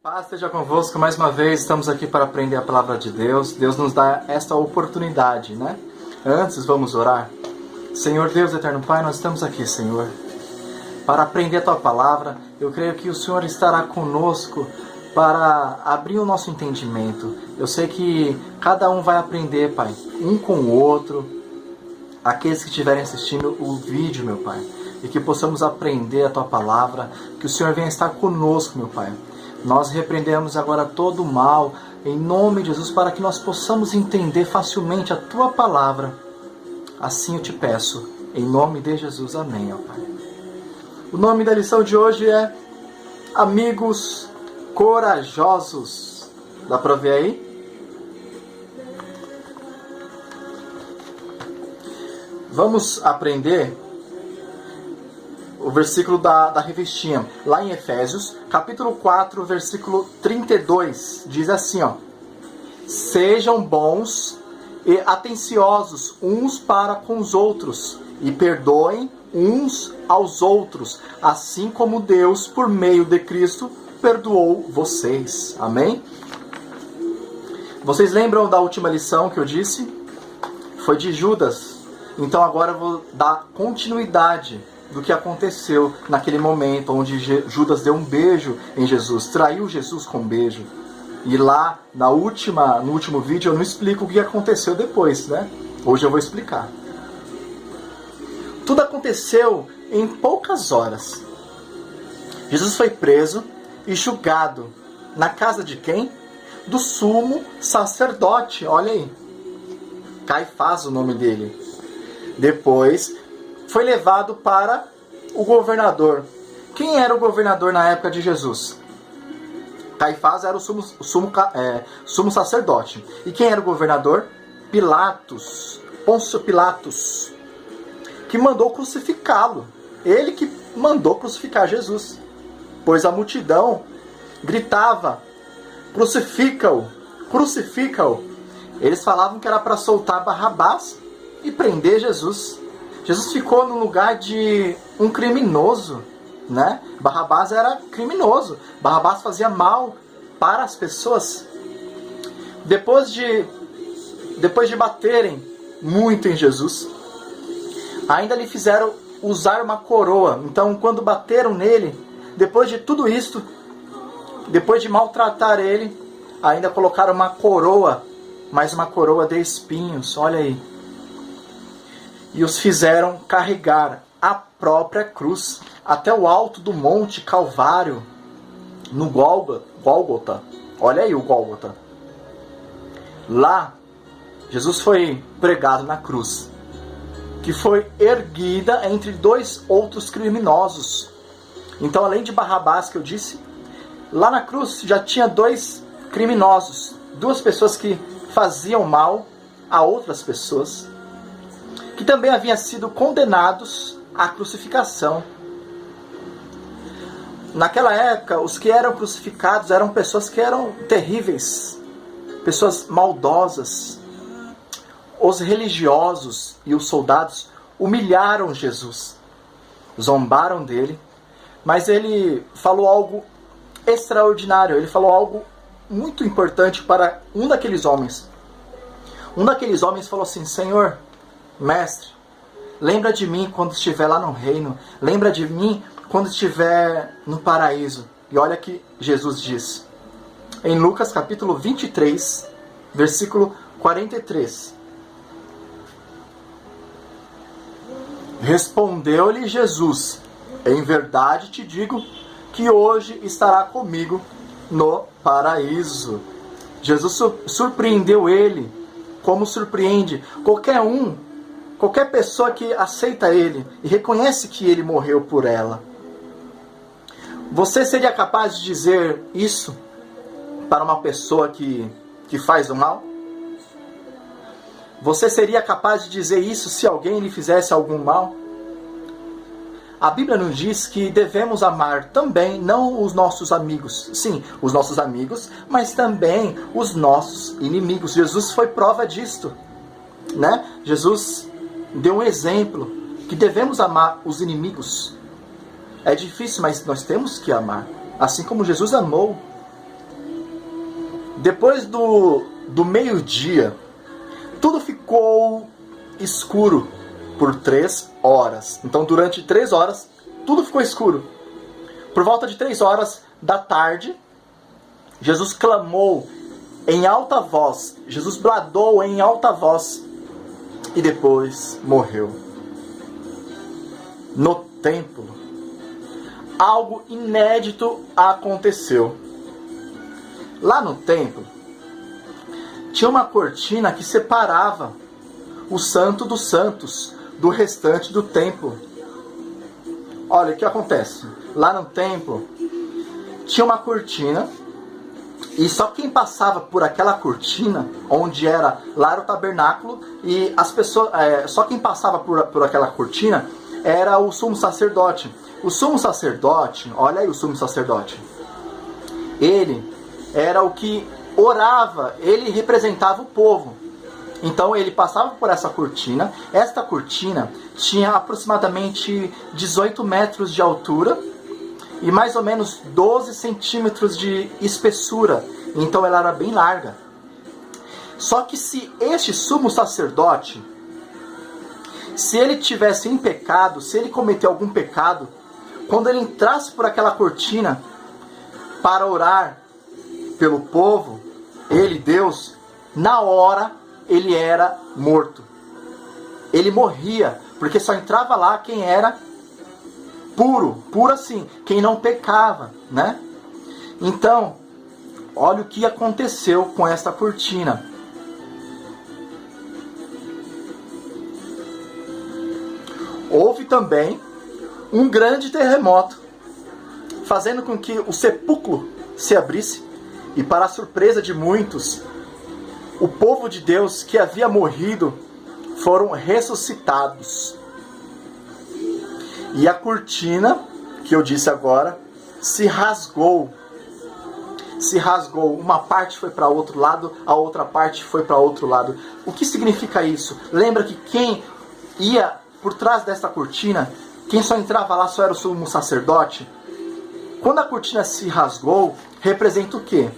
Paz esteja convosco, mais uma vez estamos aqui para aprender a palavra de Deus. Deus nos dá esta oportunidade, né? Antes vamos orar. Senhor Deus, eterno Pai, nós estamos aqui, Senhor, para aprender a Tua palavra. Eu creio que o Senhor estará conosco para abrir o nosso entendimento. Eu sei que cada um vai aprender, Pai, um com o outro, aqueles que estiverem assistindo o vídeo, meu Pai, e que possamos aprender a Tua palavra, que o Senhor venha estar conosco, meu Pai. Nós repreendemos agora todo o mal, em nome de Jesus, para que nós possamos entender facilmente a Tua palavra. Assim eu te peço, em nome de Jesus, amém, ó Pai. O nome da lição de hoje é Amigos Corajosos. Dá para ver aí? Vamos aprender o versículo da revistinha, lá em Efésios, capítulo 4, versículo 32, diz assim, ó: Sejam bons e atenciosos uns para com os outros, e perdoem uns aos outros, assim como Deus, por meio de Cristo, perdoou vocês. Amém? Vocês lembram da última lição que eu disse? Foi de Judas. Então agora eu vou dar continuidade do que aconteceu naquele momento onde Judas deu um beijo em Jesus, traiu Jesus com um beijo. E lá no último vídeo eu não explico o que aconteceu depois, né? Hoje eu vou explicar. Tudo aconteceu em poucas horas. Jesus foi preso e julgado na casa de quem? Do sumo sacerdote, olha aí. Caifás, o nome dele. Depois foi levado para o governador. Quem era o governador na época de Jesus? Caifás era o sumo sacerdote. E quem era o governador? Pilatos. Pôncio Pilatos. Que mandou crucificá-lo. Ele que mandou crucificar Jesus. Pois a multidão gritava: crucifica-o, crucifica-o. Eles falavam que era para soltar Barrabás e prender Jesus. Jesus ficou no lugar de um criminoso, né? Barrabás era criminoso. Barrabás fazia mal para as pessoas. Depois de baterem muito em Jesus, ainda lhe fizeram usar uma coroa. Então, quando bateram nele, depois de tudo isso, depois de maltratar ele, ainda colocaram uma coroa, mas uma coroa de espinhos. Olha aí. E os fizeram carregar a própria cruz até o alto do Monte Calvário, no Gólgota. Olha aí o Gólgota. Lá, Jesus foi pregado na cruz, que foi erguida entre dois outros criminosos. Então, além de Barrabás, que eu disse, lá na cruz já tinha dois criminosos, duas pessoas que faziam mal a outras pessoas, que também haviam sido condenados à crucificação. Naquela época, os que eram crucificados eram pessoas que eram terríveis, pessoas maldosas. Os religiosos e os soldados humilharam Jesus, zombaram dele, mas ele falou algo extraordinário, ele falou algo muito importante para um daqueles homens. Um daqueles homens falou assim: Senhor, Mestre, lembra de mim quando estiver lá no reino. Lembra de mim quando estiver no paraíso. E olha que Jesus diz. Em Lucas capítulo 23, versículo 43. Respondeu-lhe Jesus: em verdade te digo que hoje estará comigo no paraíso. Jesus surpreendeu ele, como surpreende qualquer pessoa que aceita ele e reconhece que ele morreu por ela. Você seria capaz de dizer isso para uma pessoa que faz o mal? Você seria capaz de dizer isso se alguém lhe fizesse algum mal? A Bíblia nos diz que devemos amar também, não os nossos amigos. Sim, os nossos amigos, mas também os nossos inimigos. Jesus foi prova disto, né? Jesus deu um exemplo que devemos amar os inimigos. É difícil, mas nós temos que amar. Assim como Jesus amou. Depois do meio-dia, tudo ficou escuro por 3 horas. Então, durante 3 horas, tudo ficou escuro. Por volta de 3 horas da tarde, Jesus clamou em alta voz. Jesus bradou em alta voz e depois morreu. No templo, algo inédito aconteceu. Lá no templo, tinha uma cortina que separava o Santo dos Santos do restante do templo. Olha o que acontece. Lá no templo, tinha uma cortina, e só quem passava por aquela cortina, onde era lá era o tabernáculo, e as pessoas, só quem passava por aquela cortina era o sumo sacerdote. O sumo sacerdote, olha aí o sumo sacerdote, ele era o que orava, ele representava o povo. Então ele passava por essa cortina. Esta cortina tinha aproximadamente 18 metros de altura e mais ou menos 12 centímetros de espessura. Então ela era bem larga. Só que se este sumo sacerdote, se ele tivesse em pecado, se ele cometeu algum pecado, quando ele entrasse por aquela cortina para orar pelo povo, ele, Deus, na hora ele era morto. Ele morria, porque só entrava lá quem era puro assim, quem não pecava, né? Então, olha o que aconteceu com essa cortina. Houve também um grande terremoto, fazendo com que o sepulcro se abrisse, e para a surpresa de muitos, o povo de Deus que havia morrido foram ressuscitados. E a cortina, que eu disse agora, se rasgou. Se rasgou. Uma parte foi para outro lado, a outra parte foi para outro lado. O que significa isso? Lembra que quem ia por trás desta cortina, quem só entrava lá só era o sumo sacerdote? Quando a cortina se rasgou, representa o quê?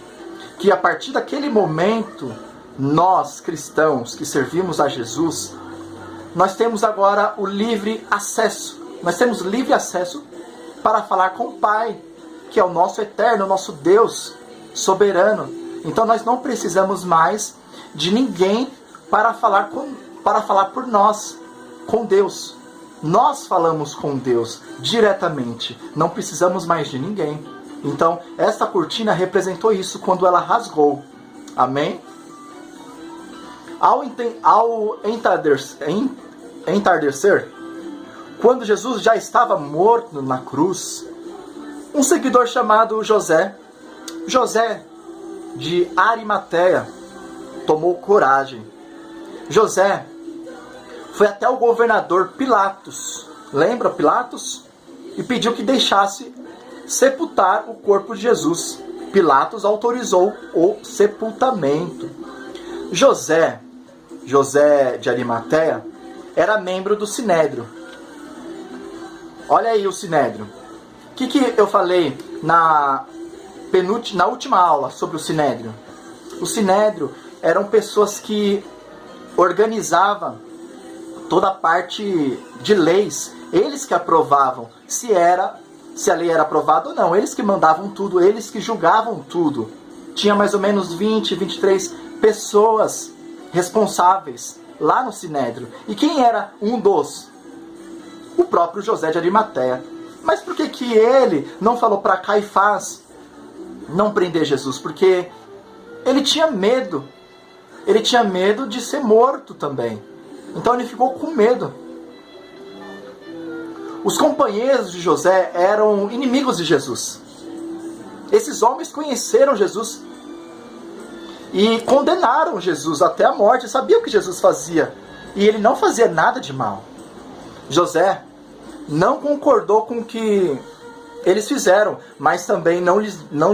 Que a partir daquele momento, nós cristãos que servimos a Jesus, nós temos agora o livre acesso. Nós temos livre acesso para falar com o Pai, que é o nosso eterno, o nosso Deus soberano. Então nós não precisamos mais de ninguém para falar por nós, com Deus. Nós falamos com Deus diretamente, não precisamos mais de ninguém. Então, esta cortina representou isso quando ela rasgou. Amém? Ao entardecer, quando Jesus já estava morto na cruz, um seguidor chamado José de Arimateia, tomou coragem. José foi até o governador Pilatos, lembra Pilatos? E pediu que deixasse sepultar o corpo de Jesus. Pilatos autorizou o sepultamento. José de Arimateia era membro do Sinédrio. Olha aí o Sinédrio. O que eu falei na última aula sobre o Sinédrio? O Sinédrio eram pessoas que organizavam toda a parte de leis. Eles que aprovavam se a lei era aprovada ou não. Eles que mandavam tudo, eles que julgavam tudo. Tinha mais ou menos 20, 23 pessoas responsáveis lá no Sinédrio. E quem era um dos? O próprio José de Arimateia. Mas por que ele não falou para Caifás não prender Jesus? Porque ele tinha medo. Ele tinha medo de ser morto também. Então ele ficou com medo. Os companheiros de José eram inimigos de Jesus. Esses homens conheceram Jesus e condenaram Jesus até a morte. Sabiam o que Jesus fazia e ele não fazia nada de mal. José não concordou com o que eles fizeram, mas também não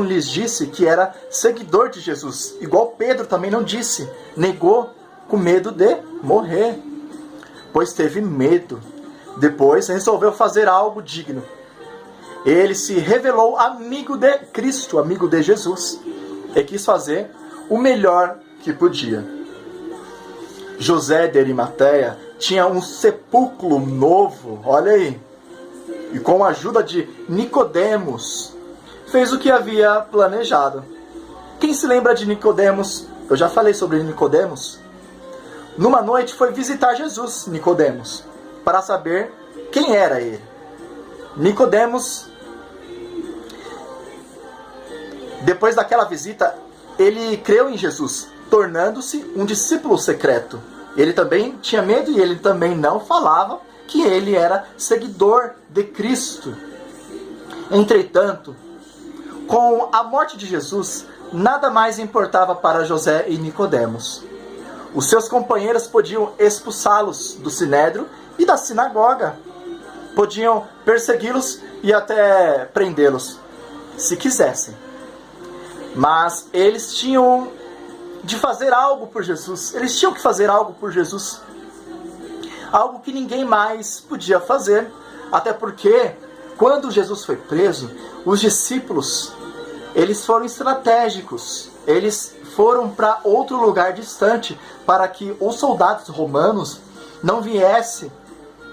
lhes disse que era seguidor de Jesus. Igual Pedro também não disse, negou com medo de morrer, pois teve medo. Depois resolveu fazer algo digno. Ele se revelou amigo de Cristo, amigo de Jesus, e quis fazer o melhor que podia. José de Arimateia tinha um sepulcro novo, olha aí, e com a ajuda de Nicodemos, fez o que havia planejado. Quem se lembra de Nicodemos? Eu já falei sobre Nicodemos. Numa noite foi visitar Jesus, Nicodemos, para saber quem era ele. Nicodemos, depois daquela visita, ele creu em Jesus, tornando-se um discípulo secreto. Ele também tinha medo e ele também não falava que ele era seguidor de Cristo. Entretanto, com a morte de Jesus, nada mais importava para José e Nicodemos. Os seus companheiros podiam expulsá-los do sinédrio e da sinagoga. Podiam persegui-los e até prendê-los, se quisessem. Mas eles tinham de fazer algo por Jesus. Eles tinham que fazer algo por Jesus. Algo que ninguém mais podia fazer. Até porque, quando Jesus foi preso, os discípulos, eles foram estratégicos. Eles foram para outro lugar distante, para que os soldados romanos não viessem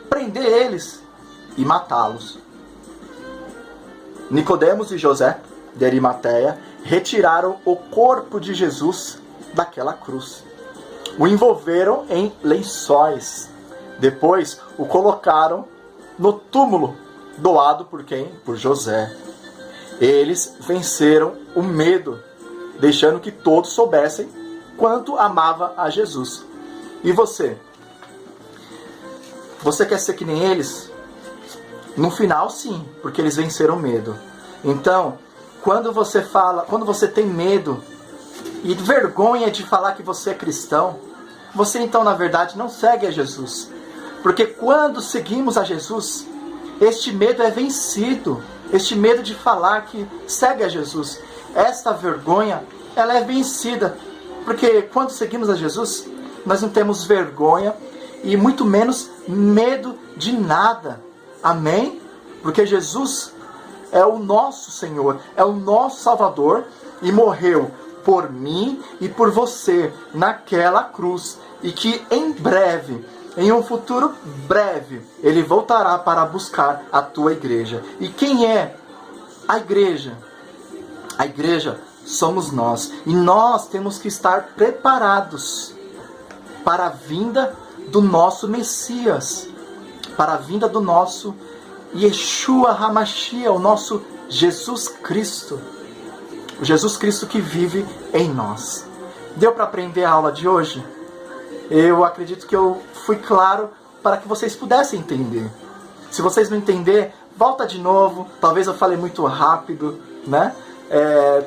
prender eles e matá-los. Nicodemos e José de Arimateia retiraram o corpo de Jesus daquela cruz. O envolveram em lençóis. Depois o colocaram no túmulo, doado por quem? Por José. Eles venceram o medo, deixando que todos soubessem quanto amava a Jesus. E você? Você quer ser que nem eles? No final, sim, porque eles venceram o medo. Então, quando você tem medo e vergonha de falar que você é cristão, você então, na verdade, não segue a Jesus. Porque quando seguimos a Jesus, este medo é vencido. Este medo de falar que segue a Jesus. Esta vergonha, ela é vencida. Porque quando seguimos a Jesus, nós não temos vergonha e muito menos medo de nada. Amém? Porque Jesus é o nosso Senhor, é o nosso Salvador e morreu por mim e por você naquela cruz. E que em breve, em um futuro breve, Ele voltará para buscar a tua igreja. E quem é a igreja? A igreja somos nós. E nós temos que estar preparados para a vinda do nosso Messias, para a vinda do nosso Yeshua HaMashiach, o nosso Jesus Cristo. O Jesus Cristo que vive em nós. Deu para aprender a aula de hoje? Eu acredito que eu fui claro para que vocês pudessem entender. Se vocês não entenderem, volta de novo. Talvez eu falei muito rápido, né?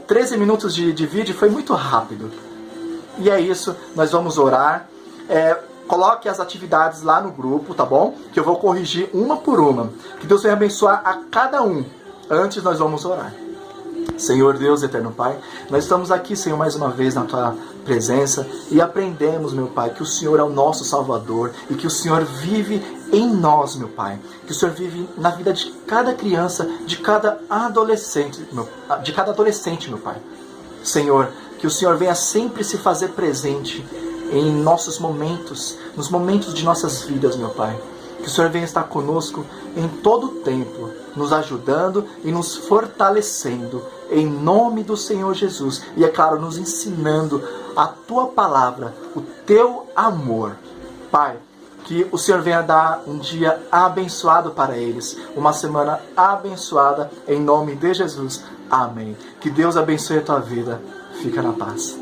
13 minutos de vídeo foi muito rápido. E é isso, nós vamos orar. Coloque as atividades lá no grupo, tá bom? Que eu vou corrigir uma por uma. Que Deus venha abençoar a cada um. Antes nós vamos orar. Senhor Deus, eterno Pai, nós estamos aqui, Senhor, mais uma vez na Tua presença e aprendemos, meu Pai, que o Senhor é o nosso Salvador e que o Senhor vive em nós, meu Pai. Que o Senhor vive na vida de cada criança, de cada adolescente, meu Pai. Senhor, que o Senhor venha sempre se fazer presente em nossos momentos, nos momentos de nossas vidas, meu Pai. Que o Senhor venha estar conosco em todo o tempo, nos ajudando e nos fortalecendo, em nome do Senhor Jesus. E, é claro, nos ensinando a Tua palavra, o Teu amor. Pai, que o Senhor venha dar um dia abençoado para eles, uma semana abençoada, em nome de Jesus. Amém. Que Deus abençoe a tua vida. Fica na paz.